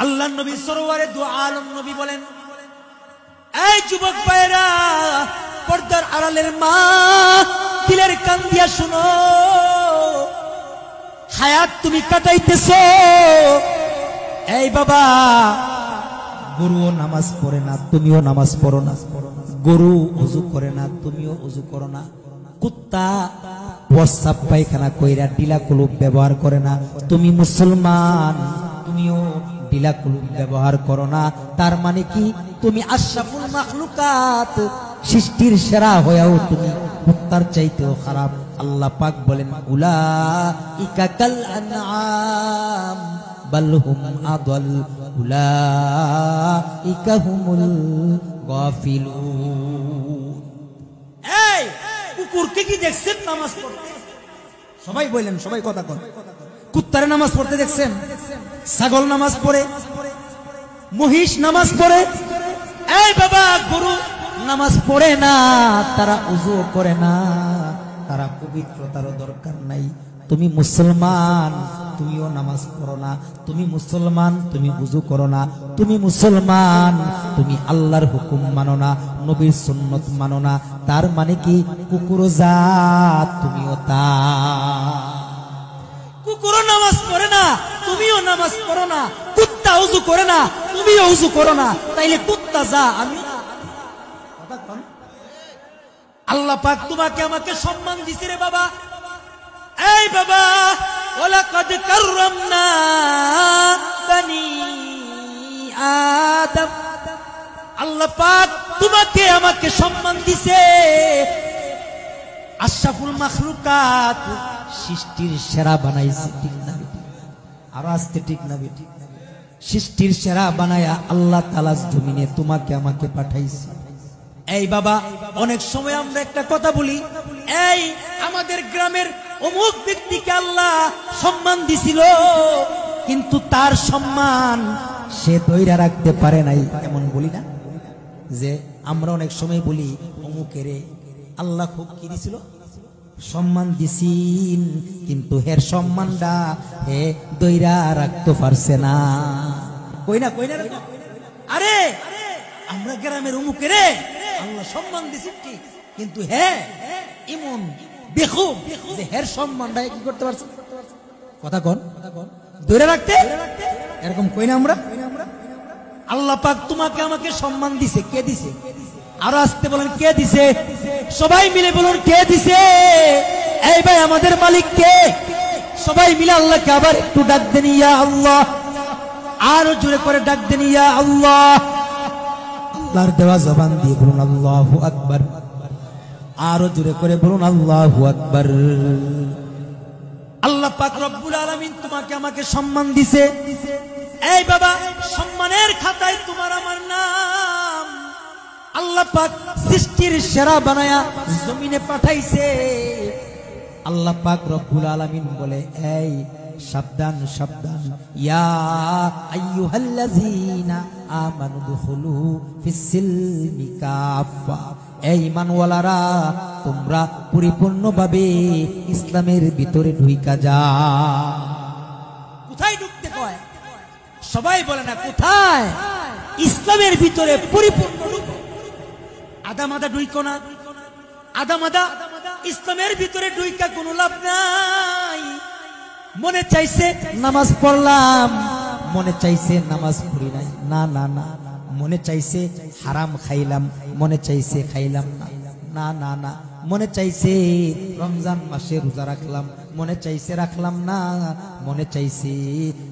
আল্লাহর নবী সরওয়ারে দু আলম নবী বলেন, এই যুবক ভাইরা, পর্দার আড়ালের মা, দিলের কান দিয়া শুনো, হায়াত তুমি কাটাইতেছো। এই বাবা, গরুও নামাজ পড়ে না, তুমিও নামাজ পড়ো না। গরু ওযু করে না, তুমিও ওযু করো না। কুত্তা প্রস্রাব পায়খানা কইরা ডিলা কুলুপ ব্যবহার করে না, তুমি মুসলমান, তুমিও ডিলা কুলুপ ব্যবহার করো না। তার মানে কি, তুমি আশরাফুল মাখলুকাত, সৃষ্টির সেরা হয়েও তুমি কুত্তার চাইতেও খারাপ। আল্লাহ পাক বলেন, উলাইকা কাল আনআম বাল হুম আদাল উলাইকা হুমুল গাফিলুন। এই কুকুরকে কি দেখছেন নামাজ পড়তে? সবাই বলেন, সবাই কথা কন। কুত্তারে নামাজ পড়তে দেখছেন? ছাগল নামাজ পড়ে, মহিষ নামাজ পড়ে। এই বাবা, গরু নামাজ পড়ে না, তারা ওযু করে না, তারা পবিত্রতারও দরকার নাই। তুমি মুসলমান, তুমিও নামাজ পড়ো না। তুমি মুসলমান, তুমি ওযু করো না। তুমি মুসলমান, তুমি আল্লাহর হুকুম মানো না, নবীর সুন্নত মানো না। তার মানে কি, কুকুরও জাত, তুমিও তা। কুকুরও নামাজ পড়ে না, তুমিও নামাজ পড়ো না। কুত্তা ওযু করে না, তুমিও ওযু করো না। তাইলে কুত্তা যা, আমি না। আল্লাহ পাক তোমাকে আমাকে সম্মান দিছে রে বাবা। এই বাবা, ওয়ালাকাদ কাররামনা বানি আদম, আল্লাহ পাক তোমাকে আমাকে সম্মান দিছে। আশরাফুল মাখলুকাত, সৃষ্টির সেরা বানাইছে, ঠিক না? আর আস্তে ঠিক না? সৃষ্টির সেরা বানায়া আল্লাহ তাআলা জমিনে তোমাকে আমাকে পাঠাইছে। এই বাবা, অনেক সময় আমরা একটা কথা বলি, এই আমাদের গ্রামের অমুক ব্যক্তিকে আল্লাহ সম্মান দিছিল, কিন্তু তার সম্মান সে ধইরা রাখতে পারে নাই। এমন বলি না? যে আমরা অনেক সময় বলি, অমুকেরে আল্লাহ খুব কি দিছিল, সম্মান দিছিন, কিন্তু হের সম্মানটা হে ধইরা রাখতে পারছে না। কই না, কই না? আরে আমরা গ্রামের অমুকেরে আল্লাহ সম্মান দিছি ঠিক, কিন্তু হ্যাঁ এমন দেখো যে হের সম্মানটা কি করতে পারছে, কথা কোন ধরে রাখতে, এরকম কই না আমরা? আল্লাহ পাক তোমাকে আমাকে সম্মান দিছে, কে দিছে? আরো আসতে বলেন, কে দিছে? সবাই মিলে বলুন, কে দিছে? এই ভাই, আমাদের মালিক কে? সবাই মিলে আল্লাহকে আবার একটু ডাক দেন, ইয়া আল্লাহ। আরো জোরে করে ডাক দেন, ইয়া আল্লাহ। আল্লাহর দেওয়া জবান দিয়ে বলুন আল্লাহু আকবার। আরো জোরে করে বলুন আল্লাহু আকবার। আল্লাহ পাক রব্বুল আলামিন তোমাকে আমাকে সম্মান দিছে। এই বাবা, সম্মানের খাতায় তোমার আমার নাম। আল্লাহ পাক সৃষ্টির সেরা বানায়া জমিনে পাঠাইছে। আল্লাহ পাক রব্বুল আলামিন বলে, এই সাবধান সাবধান, ইয়া আইয়ুহাল্লাযীনা আমানু দুখুলু ফিস-সিলমি কাফা। এই ঈমানওয়ালারা, তোমরা পরিপূর্ণভাবে ইসলামের ভিতরে ঢুইকা যাও। কোথায় ঢুকতে কয়? সবাই বলে না, কোথায়? ইসলামের ভিতরে পরিপূর্ণ ঢুকো। আদা মাদা ঢুইকো না। আদা মাদা ইসলামের ভিতরে ঢুইকা কোনো লাভ নাই। মনে চাইছে নামাজ পড়লাম, মনে চাইছে নামাজ পড়ি নাই, না না না। মনে চাইছে হারাম খাইলাম, মনে চাইছে খাইলাম না, না না না। মনে চাইছে রমজান মাসে রোজা রাখলাম, মনে চাইছে রাখলাম না। মনে চাইছে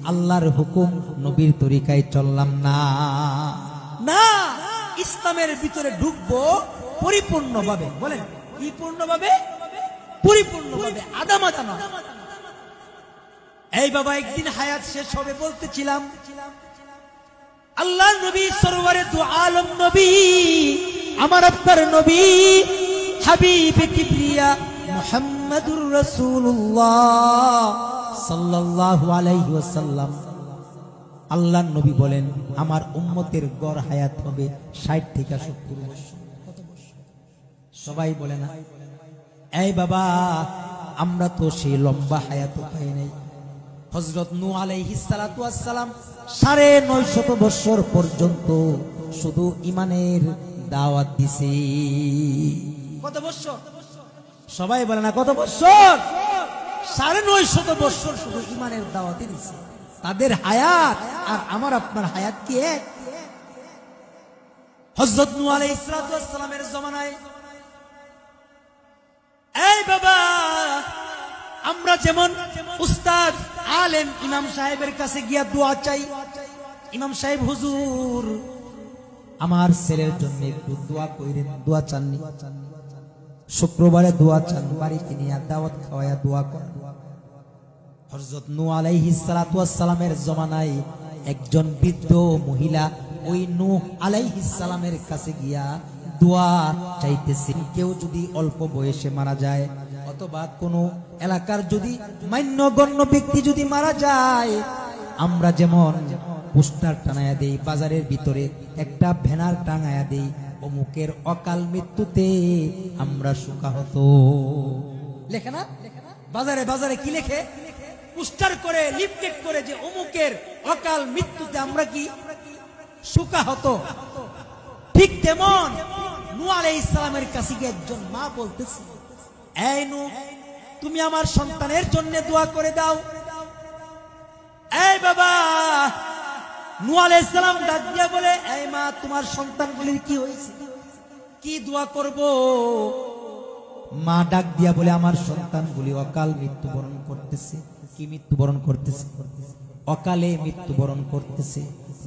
আল্লাহর হুকুম নবীর তরিকায় চললাম না। না, ইসলামের ভিতরে ঢুকবো পরিপূর্ণভাবে। বলেন, কি পূর্ণভাবে? পরিপূর্ণভাবে, আদা মাদা না। এই বাবা, একদিন হায়াত শেষ হবে বলতেছিলাম, আল্লাহ নবী সরওয়ারে দু আলম নবী, আমার আপনার নবী হাবিবে কিবরিয়া মুহাম্মাদুর রাসূলুল্লাহ সাল্লাল্লাহু আলাইহি ওয়াসাল্লাম, আল্লাহ নবী বলেন, আমার উম্মতের গড় হায়াত হবে 60 থেকে 70 বছর। সবাই বলে না? এই বাবা, আমরা তো সেই লম্বা হায়াত পাই নাই। হযরত নূহ আলাইহিস সালাতু ওয়াস সালাম ৯৫০ বছর পর্যন্ত শুধু ঈমানের দাওয়াত দিছে। কত বছর? সবাই বলে না কত বছর? ৯৫০ বছর শুধু ঈমানের দাওয়াত দিছে। তাদের হায়াত আর আমার আপনার হায়াত কি এক? হযরত নূহ আলাইহিস সালাতু ওয়াস সালামের জামানায় এই বাবা আমরা যেমন উস্তাদ আলেম ইমাম সাহেবের কাছে গিয়া দোয়া চাই, ইমাম সাহেব হুজুর আমার ছেলের জন্য একটু দোয়া কইরেন, দোয়া চাননি, শুক্রবারে দোয়া চান, বাড়িতে নিয়ে দাওয়াত খাওয়ায়া দোয়া করেন। হযরত নূহ আলাইহিস সালাতু ওয়াস সালামের জামানায় একজন বৃদ্ধ মহিলা ওই নূহ আলাইহিস সালামের কাছে গিয়া দোয়া চাইতেছে। কেউ যদি অল্প বয়সে মারা যায় অথবা কোনো এলাকার যদি মান্যগণ্য ব্যক্তি যদি মারা যায়, আমরা যেমন পোস্টার টানায়া দেই, বাজারের ভিতরে একটা ব্যানার টাঙায়া দেই, অমুকের অকাল মৃত্যুতে আমরা শোকাহত লেখে না, বাজারে বাজারে কি লেখে? পোস্টার করে লিফলেট করে যে অমুকের অকাল মৃত্যুতে আমরা কি শোকাহত। ঠিক তেমন নূহ আলাইহিস সালামের কাছে গিয়ে একজন মা বলতেছে, এই নূহ তুমি আমার সন্তানের জন্য দোয়া করে দাও। এই বাবা নূহ আলাইহিস সালাম ডাক দিয়া বলে, এই মা তোমার সন্তানগুলির কি হয়েছে, কি দোয়া করব? মা ডাক দিয়া বলে, আমার সন্তানগুলি অকাল মৃত্যুবরণ করতেছে। কি মৃত্যুবরণ করতেছে? অকালে মৃত্যুবরণ করতেছে।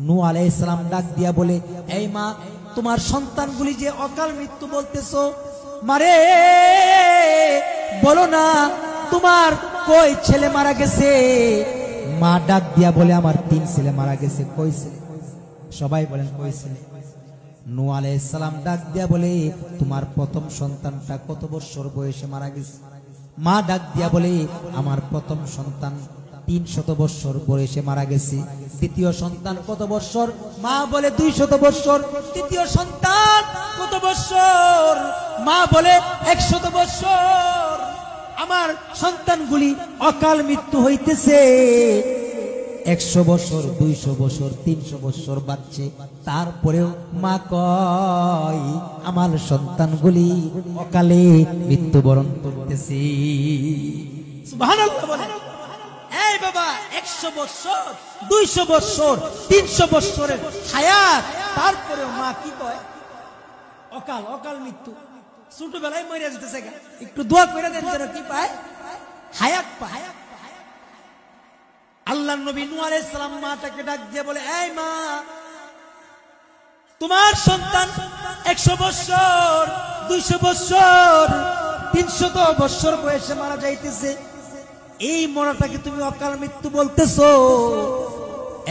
নূহ আলাইহিস সালাম ডাক দিয়া বলে, এই মা তোমার সন্তানগুলি যে অকাল মৃত্যু বলতেছো, মারে বলো না তোমার কয় ছেলে মারা গেছে? মা ডাক দিয়া বলে, আমার ৩ ছেলে মারা গেছে। কয় ছেলে? সবাই বলেন কয় ছেলে? নূহ আলাইহিস সালাম ডাক দিয়া বলে, তোমার প্রথম সন্তানটা কত বছর বয়সে মারা গেছে? মা ডাক দিয়া বলে, আমার প্রথম সন্তান ৩০০ বছর বয়সে মারা গেছে। দ্বিতীয় সন্তান কত বছর? মা বলে ২০০ বছর। তৃতীয় সন্তান কত বছর? মা বলে ১০০ বছর। আমার সন্তানগুলি অকাল মৃত্যু হইতেছে, ১০০ বছর, ২০০ বছর, ৩০০ বছর বাঁচছে। তারপরেও মা কয় আমার সন্তানগুলি অকালে মৃত্যুবরণ করতেছে। সুবহানাল্লাহ বলেন। এই বাবা ১০০ বছর, ২০০ বছর, ৩০০ বছরের হায়াত, তারপরেও মা কি কয়? অকাল, অকাল মৃত্যু। ছোটবেলায় মরে যেতেছে, একটু দোয়া করে দেন যেন কি পায়? হায়াত পায়। আল্লাহর নবী নূহ আলাইহিস সালাম মাটাকে ডাক দিয়ে বলে, এই মা তোমার সন্তান ১০০ বছর, ২০০ বছর, ৩০০ বছর বয়সে মারা যাইতেছে, এই মরাটাকে তুমি অকাল মৃত্যু বলতেছো।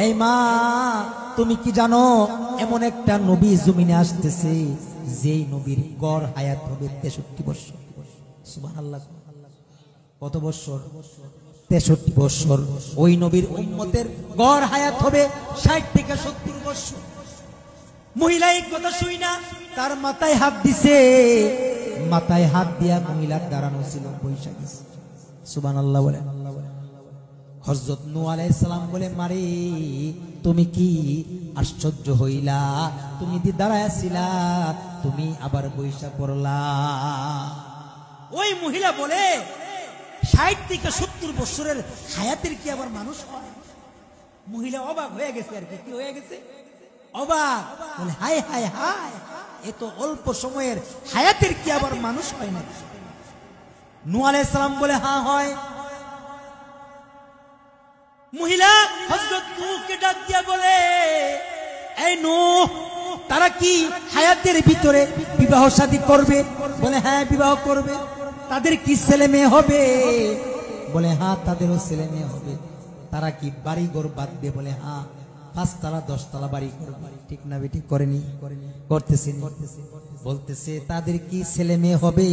এই মা তুমি কি জানো এমন একটা নবী জমিনে আসতেছে যেই নবীর গড় হায়াত হবে ৬৩ বছর। সুবহানাল্লাহ। কত বছর? ৬৩ বছর। ওই নবীর উম্মতের গড় হায়াত হবে ৬০ থেকে ৭০ বছর। মহিলা এই কথা শুই না তার মাথায় হাত দিছে, মাথায় হাত দিয়া মহিলার দাঁড়ানো ছিল, বৈশা গেছে। সুবহানাল্লাহ বলে। হযরত নূহ আলাইহিস সালাম বলে, মারে তুমি কি আশ্চর্য হইলা? তুমি দি দাঁড়ায় ছিলা, তুমি আবার বৈশা পড়লা। ওই মহিলা বলে, ৬০ থেকে ৭০ বছরের হায়াতের কি আবার মানুষ হয়? মহিলা অবাক হয়ে গেছে। আর কি হয়ে গেছে? অবাক। বলে, হায় হায় হায়, এত অল্প সময়ের হায়াতের কি আবার মানুষ হয় না? নূহ আলাইহিস সালাম বলে, হ্যাঁ হয়। মহিলা হযরত নূহকে ডাক দিয়া বলে, এই নূহ তারা কি হায়াতের ভিতরে বিবাহ শাদী করবে? বলে, হ্যাঁ বিবাহ করবে। তাদের কি ছেলে মেয়ে হবে? বলে, হ্যাঁ তাদেরও ছেলে মেয়ে হবে। তারা কি বাড়ি ঘর বাঁধবে? বলে, হ্যাঁ ৫ তলা ১০ তলা বাড়ি করবে। ঠিক না বেটি? করেনি? করতেছে। বলতেছে তাদের কি ছেলে মেয়ে হবে?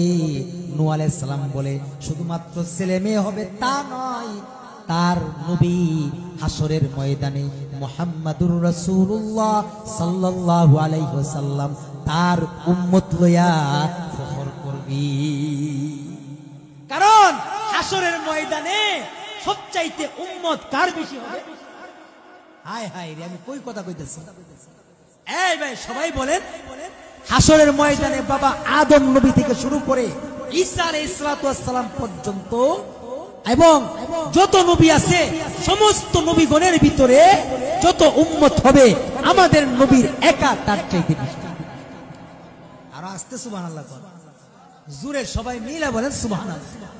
নূহ আলাইহিস সালাম বলে, শুধুমাত্র ছেলে মেয়ে হবে তা নয়, তার নবী হাসরের ময়দানে মুহাম্মাদুর রাসূলুল্লাহ সাল্লাল্লাহু আলাইহি ওয়াসাল্লাম তার উম্মত লইয়া ফখর করবি। কারণ হাসরের ময়দানে সবচাইতে উম্মত কার বেশি হবে? হায় হায় রে, আমি কই কথা কইতেছি? এই ভাই সবাই বলেন, হাসরের ময়দানে বাবা আদম নবী থেকে শুরু করে ঈসা আলাইহিস সালাম পর্যন্ত এবং যত নবী আছে সমস্ত নবীগণের ভিতরে যত উম্মত হবে আমাদের নবীর একা তার চাইতে বেশি। আর আস্তে সুবহানাল্লাহ, জোরে সবাই মিলে বলেন সুবহানাল্লাহ।